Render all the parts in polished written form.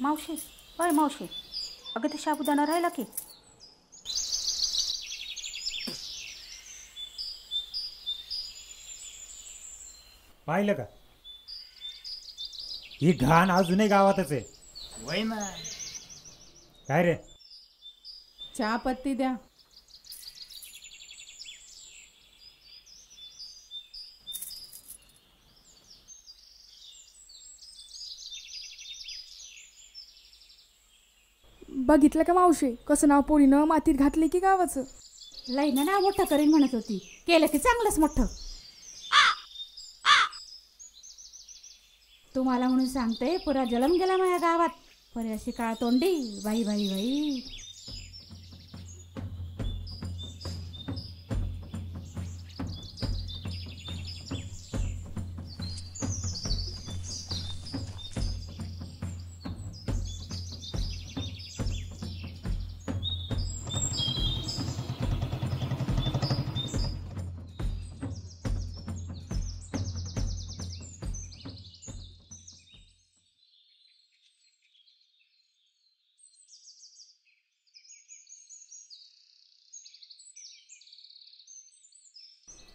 मावशी, होय मावशी, अगं ते साबुदाणा राहिला की. पाहिलं का, ही घाण अजूनही गावातच आहे. वय ना. काय रे, चहा पत्ती द्या. बघितलं का मावशी, कसं नाव पोरीनं मातीत घातले की गावाचं. लईनं नाव मोठं करीन म्हणत होती, केलं की चांगलंच मोठं. तुम्हाला म्हणून सांगते, पुरा जलम गेला माझ्या गावात. परे अशी काळ तोंडी, बाई बाई बाई.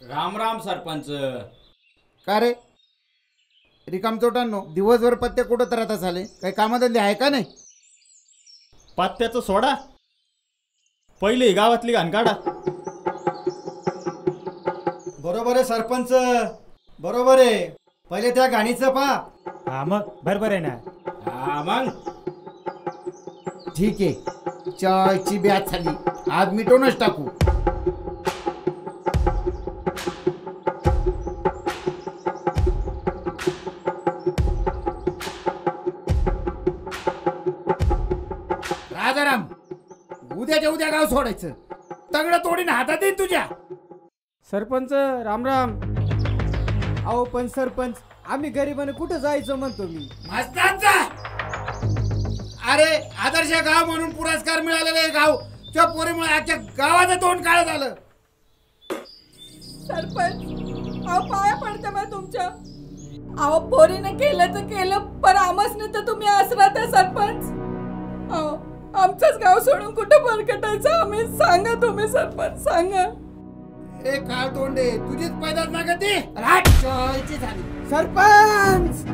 राम राम सरपंच. का रे रिकामचोटांनो, दिवसभर पत्ते कुठं तर आता झाले, काही कामधंदे आहे का नाही? पत्त्याचं सोडा, पहिले गावातली घाण काढा. बरोबर आहे सरपंच, बरोबर आहे. पहिले त्या गाणीचं पहा. हा मग बरोबर आहे ना. हा मग ठीक आहे, चायची ब्याच झाली, आज मिटवूनच टाकू. राजाराम, उद्याच्या उद्या गाव सोडायचं. तगडं तोडीन हातात येईन तुझ्या. सरपंच राम राम. अहो पण सरपंच, आम्ही गरिबाने कुठं जायचं म्हणतो मी. मस्तांचा अरे आदर्श गाव म्हणून पुरस्कार मिळालेलं आहे गाव. त्या पोरीमुळे आजच्या गावाचं तोंड काळं झालं. सरपंच, अहो पाया पडते मग तुमच्या. अहो पोरीनं केलं तर केलं, पण आमसने तर तुम्ही असला त्या सरपंच. अहो आमचंच गाव सोडून कुठं भरकटायचं आम्ही, सांगा तुम्ही सरपंच, सांगा. ए काळ तोंडे, तुझीच पैदाच ना ती झाली. सरपंच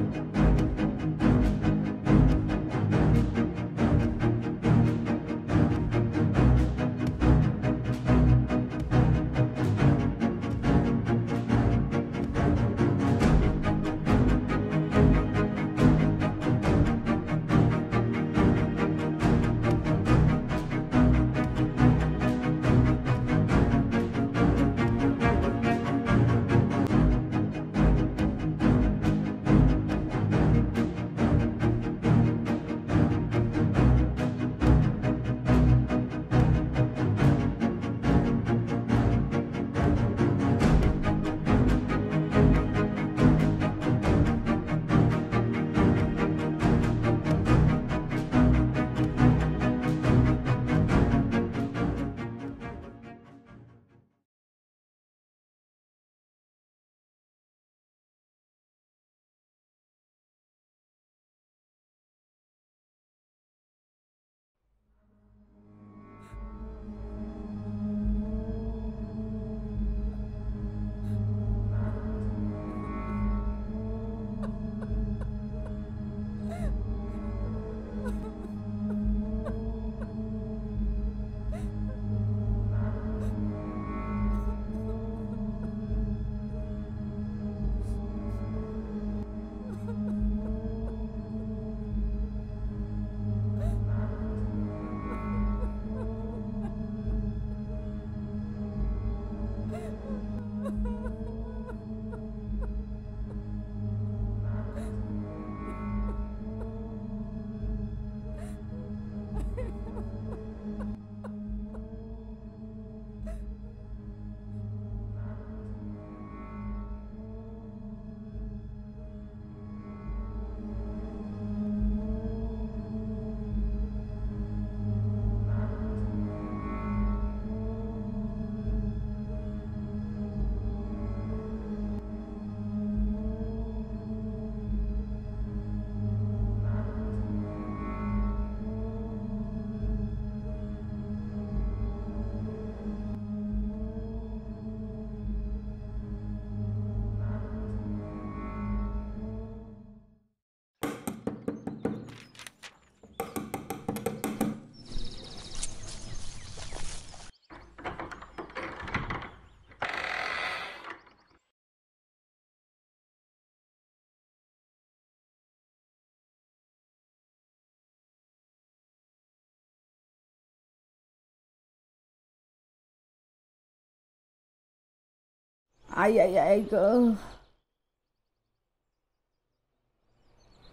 आई आई आई ग.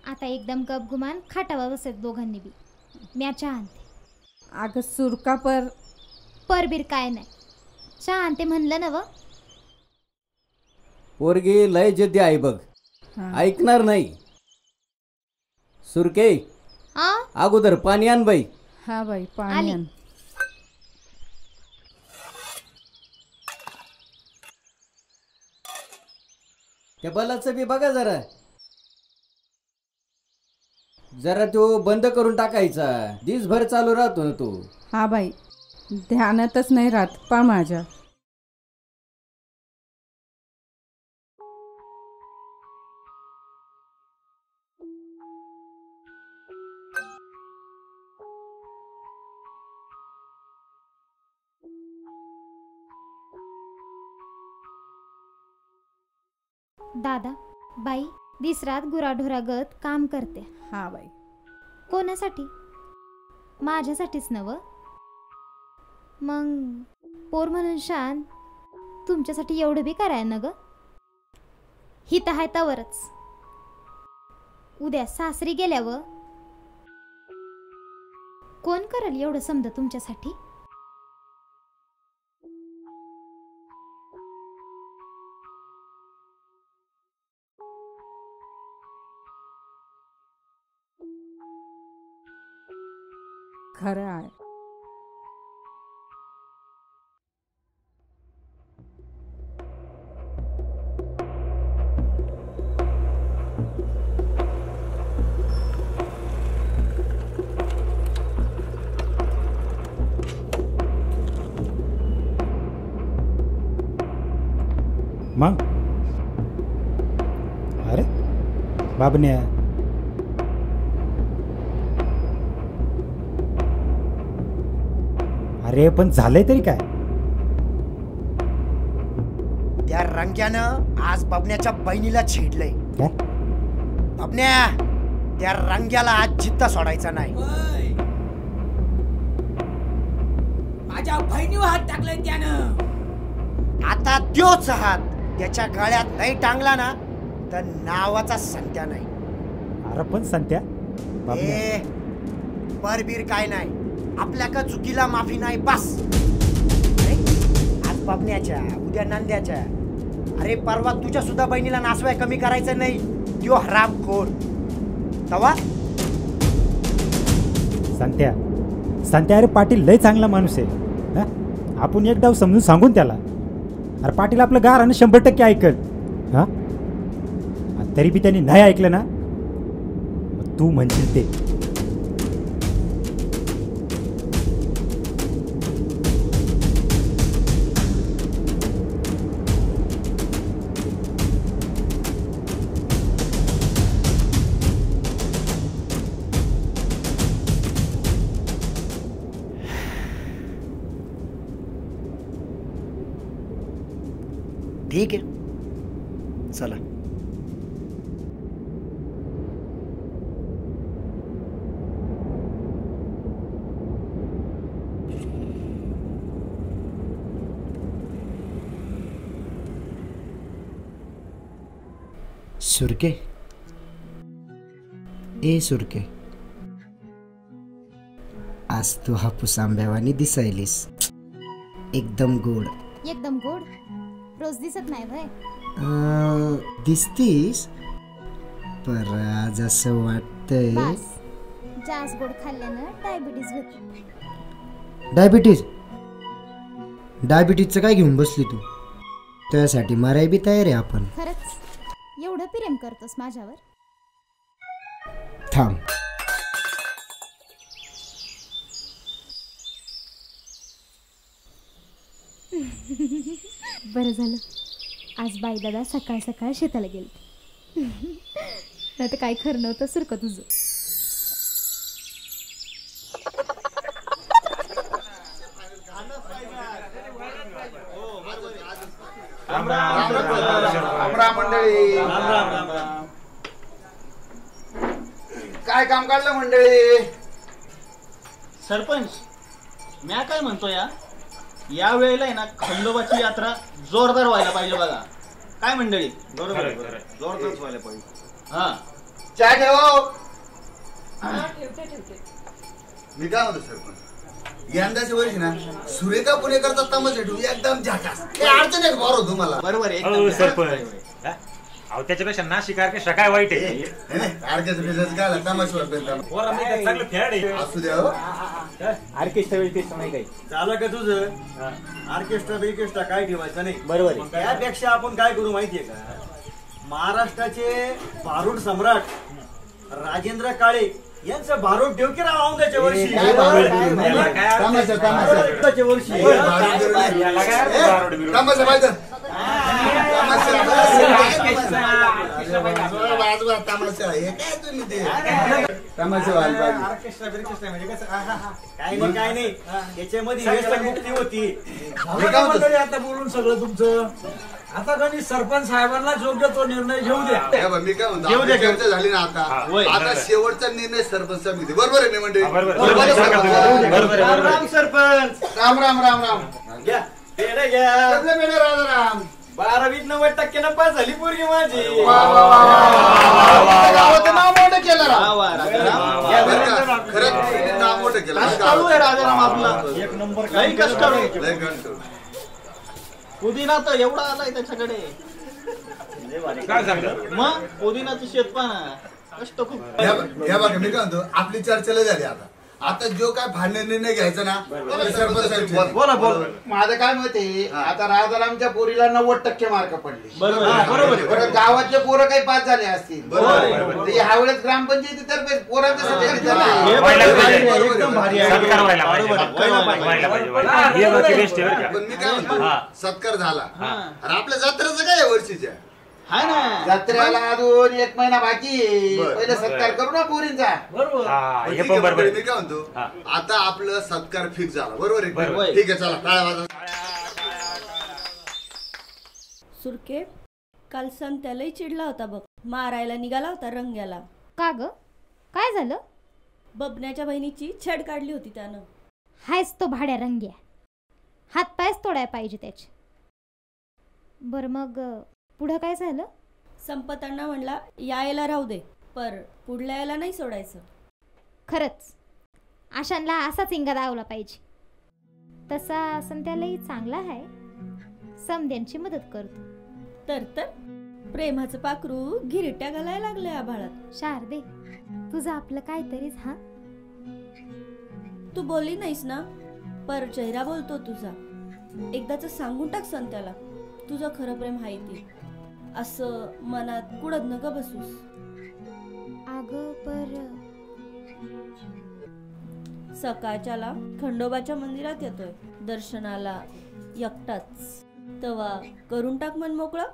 आता एकदम गपगुमान खाटावर बसत दोघांनी बी. म्या चहा आणते. अगं सुरका पर परबीर काय नाही, चहा आणते म्हणलं ना व. पोरगी लय जिद्दी आहे बघ, ऐकणार नाही. सुरके आ अगोदर पाणी आण बाई. हा बाई पाणी आली. आण. त्या बलाचं बी बघा जरा, जरा तो बंद करून टाकायचा. दिवसभर चालू राहतो ना तो. हा बाई ध्यानातच नाही राहत पा माझ्या. दादा बाई दिसरात गुराढोरागत काम करते. हा बाई कोणासाठी? माझ्यासाठीच नव. मग पोर म्हणून शान तुमच्यासाठी एवढं बी कराय ना ग. हित आहे तवरच. उद्या सासरी गेल्यावर कोण करल एवढं समजा तुमच्यासाठी? खरं आहे. मग अरे बाबन्या, अरे पण झालंय तरी काय? त्या रंग्यानं आज बबन्याच्या बहिणीला छेडलंय. काय? बबन्या, त्या रंग्याला आज जिद्द सोडायचा नाही. माझ्या बहिणीवर हात टाकलाय त्यानं. आता त्योच हात त्याच्या गळ्यात नाही टांगला ना तर नावाचा संत्या नाही. अरे पण संत्या बाबन्या, ए परबीर काय नाही, आपल्या का चुकीला माफी नाही बस. अरे, आज बबन्याच्या उद्या नांद्याच्या, अरे परवा तुझ्या सुद्धा बहिणीला नासवाय कमी करायचं नाही. त्यो हरामखोर तवा. संत्या संत्या अरे पाटील लय चांगला माणूस आहे. हा, आपण एक डाव समजून सांगून त्याला. अरे पाटील आपलं गारानं 100% ऐकल. हा, तरी बी त्यांनी नाही ऐकलं ना, मग तू म्हणशील ते. ठीक आहे चला. सुरके, ए सुरके, आज तू हापूस आंब्यावानी दिसायलीस. एकदम गोड. एकदम गोड रोज दिसत नाही भय. दिसतीस, पर आज असं वाटतंय. बस जास्त गोड खाल्ल्यानं डायबिटीज होते. डायबिटीज? डायबिटीजचं काय घेऊन बसली तू? त्यासाठी माराय बी तयार आहे आपण. खरंच एवढं प्रेम करतोस माझ्यावर? थांब. बरं झालं आज बाई दादा सकाळ सकाळ शेताला गेले. नाही तर काय खरं नव्हतं सुरकं तुझं. मंडळी, काय काम काढलं मंडळी? सरपंच, म्या काय म्हणतो या, या वेळेला आहे ना खंडोबाची यात्रा जोरदार व्हायला पाहिजे बघा. काय मंडळी? बरोबर जोरदार व्हायला पाहिजे. हा चहा ठेवा. ठेवते. मी काय म्हणतो सरपंच, यंदाच्या वर्षी ना सुरेखा पुणेकरचा तमाशा ठेवू एकदम झाकास. काय अडचण आहे बरोबर तुम्हाला? बरोबर हो सरपंच. अहो त्याच्यापेक्षा नाशिक ऑर्केस्ट्रा काय वाईट आहे? ऑर्केस्ट्रा काय तमाशा चांगलं फॅड आहे. असू द्या हो. ऑर्केस्ट्रा बिर्केस्ट्रा नाही काही. झालं का तुझं? ऑर्केस्ट्रा बिर्केस्ट्रा काय ठेवायचं नाही. बरोबर आहे. त्यापेक्षा आपण काय करू माहितीये का, महाराष्ट्राचे भारूड सम्राट राजेंद्र काळे यांचं भारूड ठेव की राव औंधाच्या वर्षी. औंधाच्या वर्षी तमाशा पाहिजे. तमाशा हे काय तुम्ही ते तमाशा व्हायला पाहिजे. ऑर्केस्ट्रा बिर्केस्ट्रा म्हणजे कसं काय नाही याच्यामध्ये व्यसनमुक्ती होती. आता बोलून सगळं तुमचं आता कधी सरपंच साहेबांना योग्य तो निर्णय घेऊ द्या. मी काय म्हणतो चर्चा झाली ना आता शेवटचा निर्णय सरपंच समिती. बरोबर आहे मी म्हणते. राम सरपंच. राम राम राम राम. घ्या पेढे घ्या. राम 12-20-90% पास झाली पोरगी माझी. गावाचं नाव मोठं केलं खरंच नाव मोठं केलं. चालू आहे राजाराम आपला. एक नंबर लई कष्ट आहे. लय कष्ट. पुदिना तर एवढा आलाय त्याच्याकडे. काय सांगतो मग पुदिनाचं शेतपाना कष्ट खूप. हे बघा मी काय म्हणतो आपली चर्चा लय झाली. आता जो काय फाडणे निर्णय घ्यायचा ना सरपंच साहेब बोला. माझं काय मत आहे, आता राजारामच्या पोरीला 90% मार्क पडले. बरोबर. बरं गावातले पोरं काही पास झाले असतील. ह्या वेळेस ग्रामपंचायतीतर्फे पोरांचं सर्टिफिकेट एकदम भारी आहे. पण मी काय म्हणतो सत्कार झाला. आणि आपल्या जत्रेचं काय वर्षीच्या हाय ना जत्रेला अजून 1 महिना बाकी. पहिले सत्कार करू ना पोरींचा. बरोबर. मी काय म्हणतो आता आपलं सत्कार फिक्स झाला. बरोबर आहे. ठीक आहे चला टाळ्या वाजवा. सुरके काल संत्यालाही चिडला होता बघ. मारायला निघाला होता रंग्याला. का ग काय झालं? बबण्याच्या बहिणीची छेड काढली होती त्यानं. हायच तो भाड्या रंग्या. हात पायच तोडाय पाहिजे त्याचे. बरं मग पुढं काय झालं? संपताना म्हणला यायला राहू दे, पर पुढल्या यायला नाही सोडायचं. खरंच आशांना असाच इंगा दावला पाहिजे. तसा संत्यालाही चांगला आहे. समद्यांची मदत करतो. तर प्रेमाचं पाखरू गिरट्या घालायला लागले आभाळात. शारदे तुझं आपलं काहीतरीच. हा तू बोलली नाहीस ना, पर चेहरा बोलतो तुझा. एकदाच सांगून टाक संत्याला तुझं खरं प्रेम हाय ते. असं मनात कुडत नका बसूस. अगं पर सकाळच्याला खंडोबाच्या मंदिरात येतोय दर्शनाला एकटाच. तवा करून टाक मन मोकळं.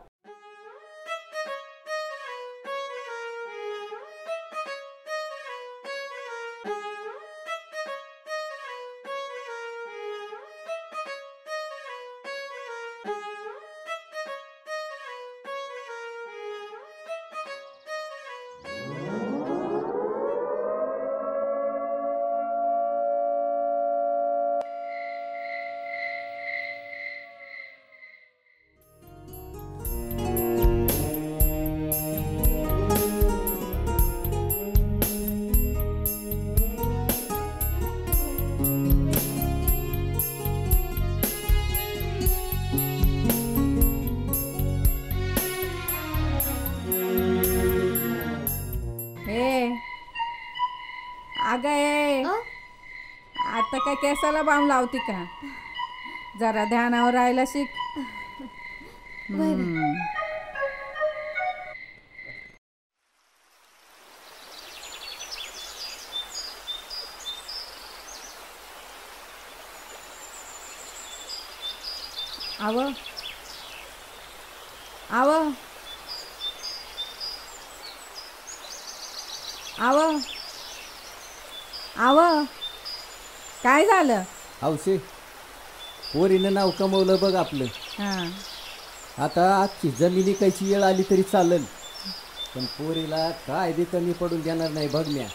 आता काय केसाला बाम लावती का? जरा ध्यानावर राहायला शिक. आव आव आव आव काय झालं? हौसे पोरीनं नाव कमवलं बघ आपलं. आता आजची जमिनी कायची वेळ आली तरी चालेल, पण पोरीला काय बी कमी पडून देणार नाही बघ म्या.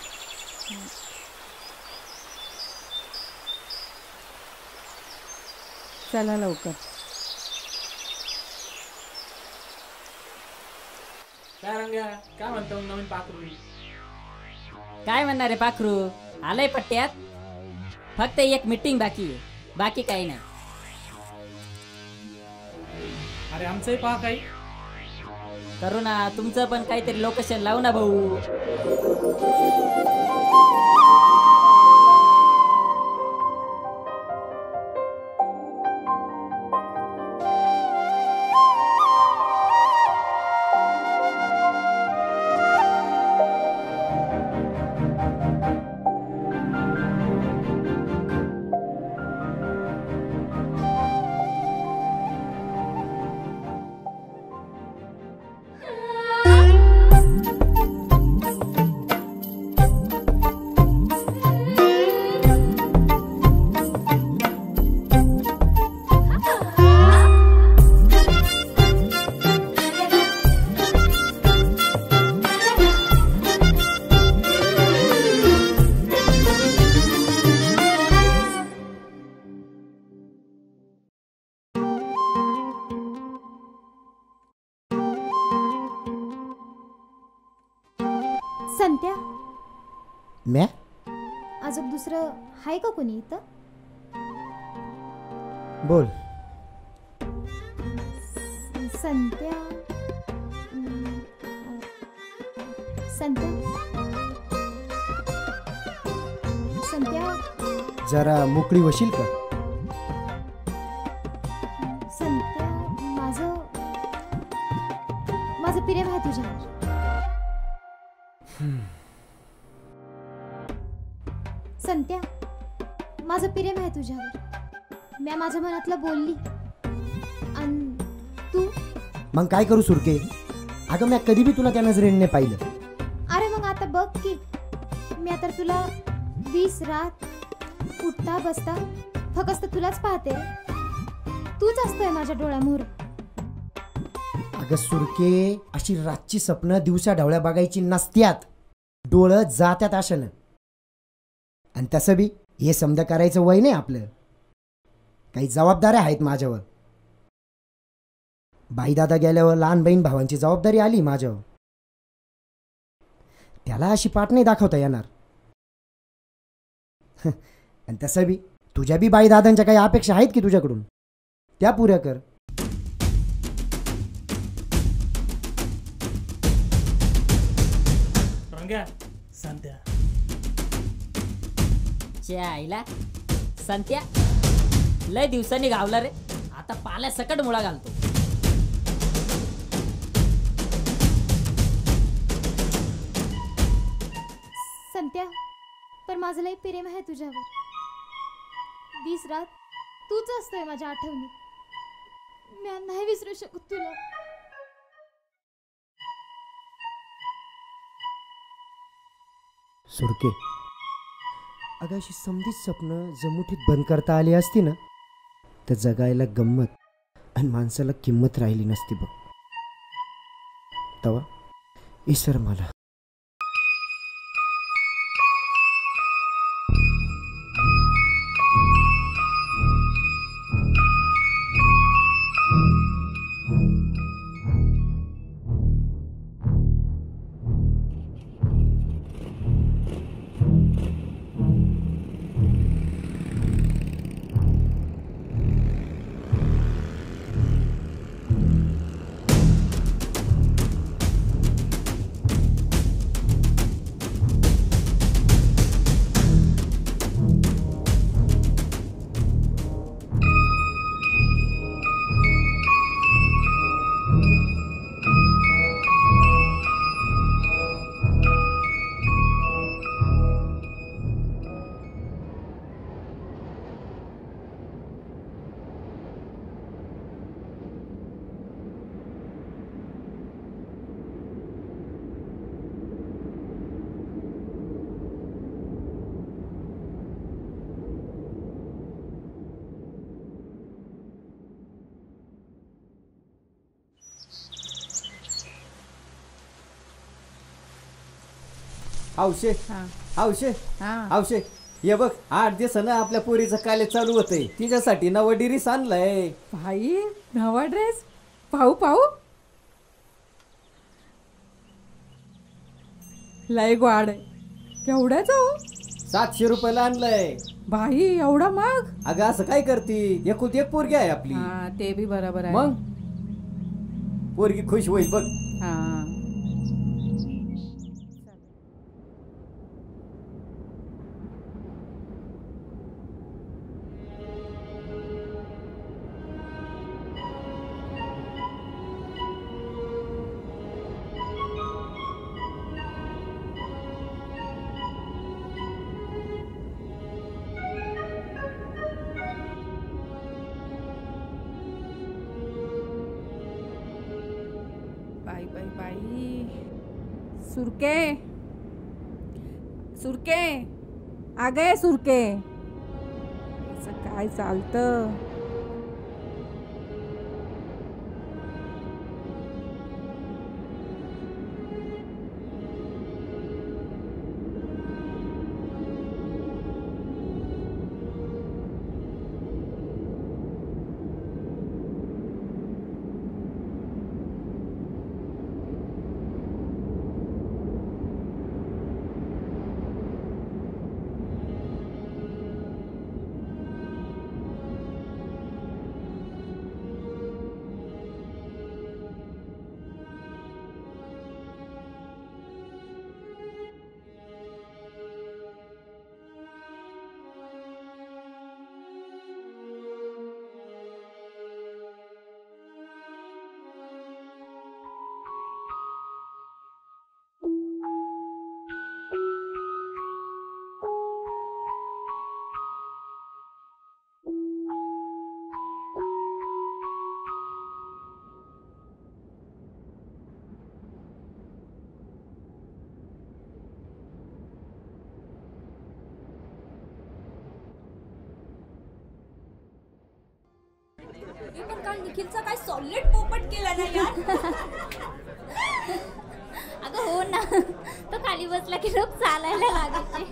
चला लवकर. काय रंग्या, काय म्हणतो नवीन पाखरू? काय म्हणणार रे पाखरू, आलंय पट्ट्यात. फक्त एक मीटिंग बाकी आहे, बाकी काही नाही. अरे आमचंही पहा काही करू ना, तुमचं पण काहीतरी लोकेशन लावू ना भाऊ. संत्या, म्या अजून दुसरं हाय का कोणी इथं? बोल. संत्या, संत्या, संत्या, जरा मोकळी होशील का? संत्या, माझं प्रेम आहे तुझ्यावर. संत्या, माझं प्रेम आहे तुझ्यावर. मी माझ्या मनातलं बोलली आणि तू. मग काय करू सुरके? अगं मी कधी बी तुला त्या नजरेने पाहिलं. अरे मग आता बघ की, मी तर तुला दिस रात उठता बसता फक्त तुलाच पाहते. तूच असतोय माझ्या डोळ्यामोर. अगं सुरके, अशी रातची स्वप्न दिवसा ढवळ्या बघायची नसत्यात. डोळं जात्यात आशेनं. आणि तसं बी हे समजा करायचं वय नाही आपलं. काही जबाबदाऱ्या आहेत माझ्यावर. बाईदादा गेल्यावर लहान बहीण भावांची जबाबदारी आली माझ्यावर. त्याला अशी पाठ नाही दाखवता येणार. आणि तसं बी तुझ्या बी बाईदादांच्या काही अपेक्षा आहेत की तुझ्याकडून, त्या पुऱ्या कर. रंग्या, संत्या. आईला संत्या लय दिवसांनी गावला रे. आता पाल्या सकट मुळा घालतो. संत्या, पण माझं लय प्रेम आहे तुझ्यावर. दिस रात तूच असतोय माझ्या आठवणीत. मी नाही विसरू शकत तुला. सुरके, अगं अशी समधीच स्वप्न जमुठीत बंद करता आली असती ना, तर जगायला गंमत आणि माणसाला किंमत राहिली नसती बघ. तवा इसर मला. हौशे, हौशे, हौशे, हे बघ 8 दिवसानं आपल्या पोरीचं काले चालू होतंय तिच्यासाठी नवा डिरीस आणलाय. भाई नवा ड्रेस पाहू पाहू. लय गोड आहे. केवढ्याचा हो? 700 रुपयाला आणलाय. भाई एवढा मग? अगं असं काय करती, एकूण एक पोरगी आहे आपली. हा ते बी बरोबर आहे. मग पोरगी खुश होईल बघ. हा बाई बाई बाई. सुरके सुरके आगे सुरके. असं काय चालतं. पण काल निखिलचा काय सॉलिड पोपट केला ना यार. अगं हो ना, तो खाली बसला की लोक चालायला लागायचे.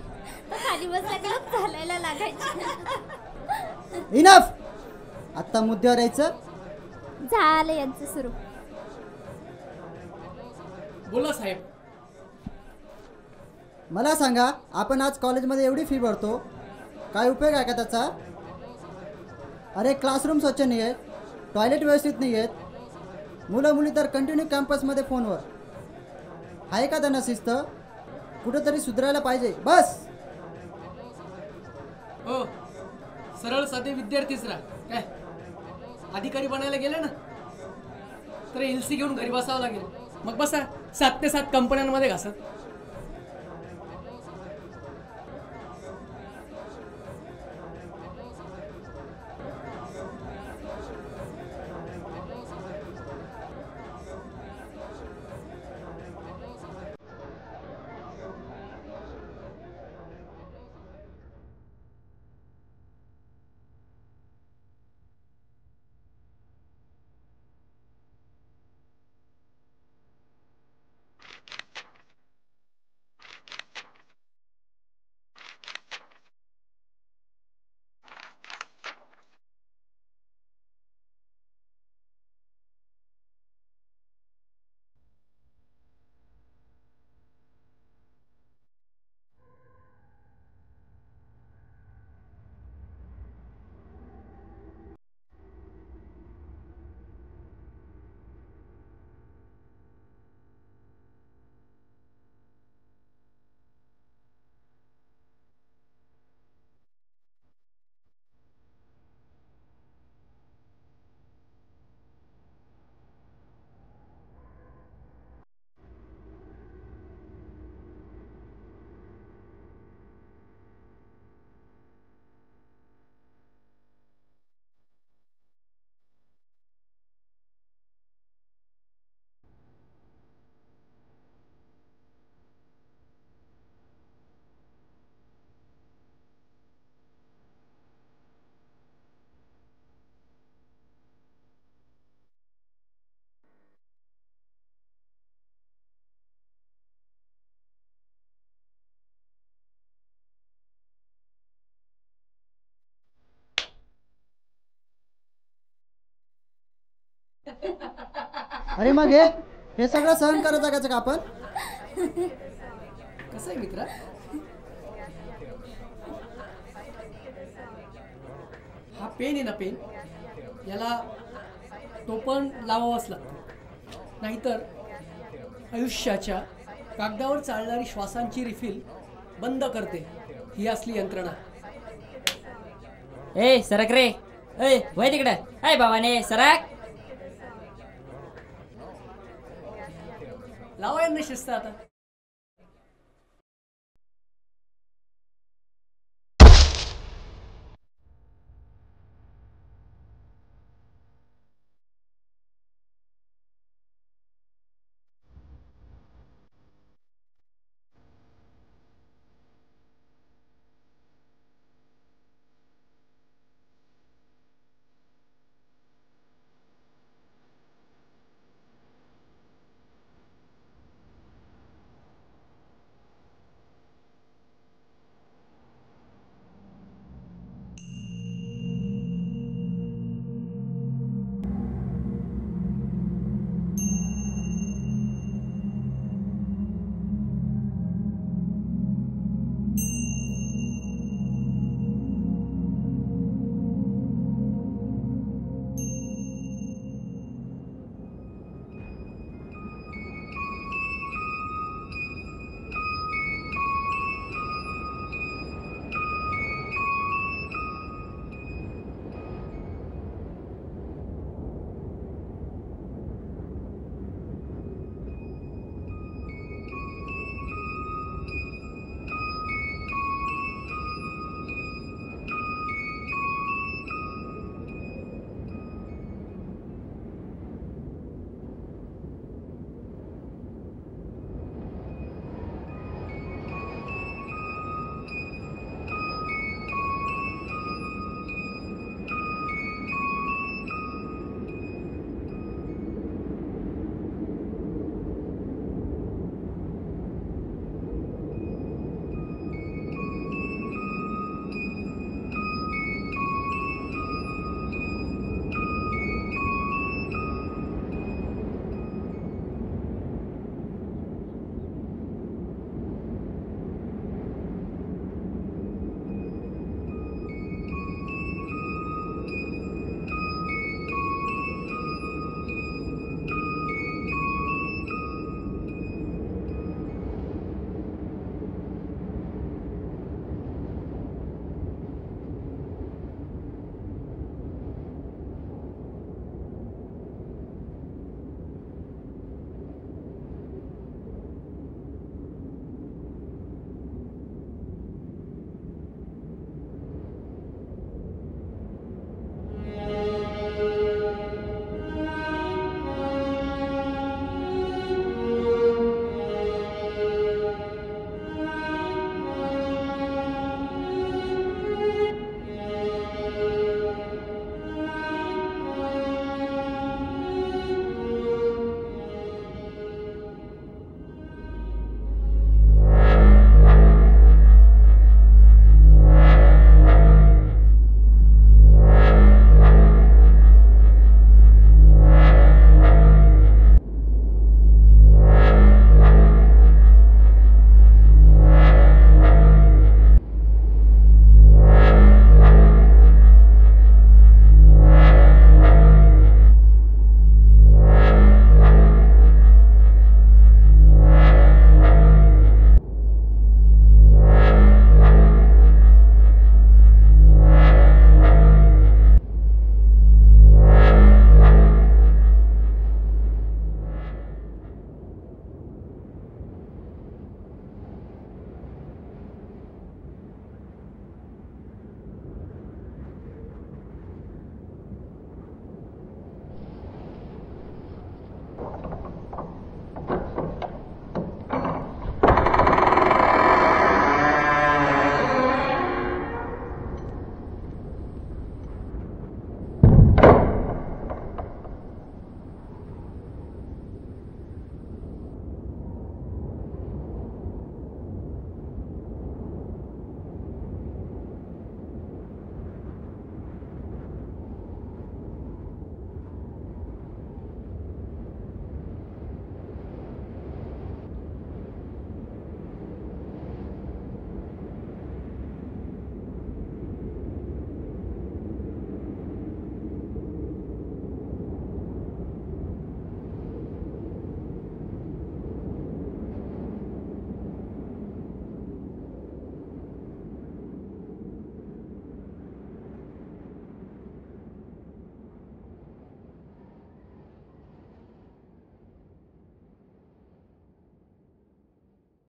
तो खाली बसला की लोक चालायला लागायचे. इनफ. आता मुद्द्यावर यायचं. झालं यांचं सुरू. बोला साहेब. मला सांगा, आपण आज कॉलेजमध्ये एवढी फी भरतो, काय उपयोग आहे का त्याचा? अरे क्लासरूम स्वच्छ नाही आहेत, टॉयलेट व्यवस्थित नाही आहेत, मुलं मुली तर कंटिन्यू कॅम्पसमध्ये फोनवर. आहे का त्यांना शिस्त? कुठेतरी सुधारायला पाहिजे. बस. हो सरळ साधे विद्यार्थीच राहा. काय अधिकारी बनायला गेले ना तर एलसी घेऊन घरी बसावं लागेल. मग बसा 7 ते 7 कंपन्यांमध्ये घासत. अरे मग हे सगळं सहन करत जगायचं का आपण? कसं आहे मित्रा, हा पेन आहे ना, पेन याला तो पण लावावाच लागतो, नाहीतर आयुष्याच्या कागदावर चालणारी श्वासांची रिफिल बंद करते ही असली यंत्रणा. ए सरक रे, ए वय तिकडं, ऐ बाबाने सरक. लावा यांना शिस्त आता.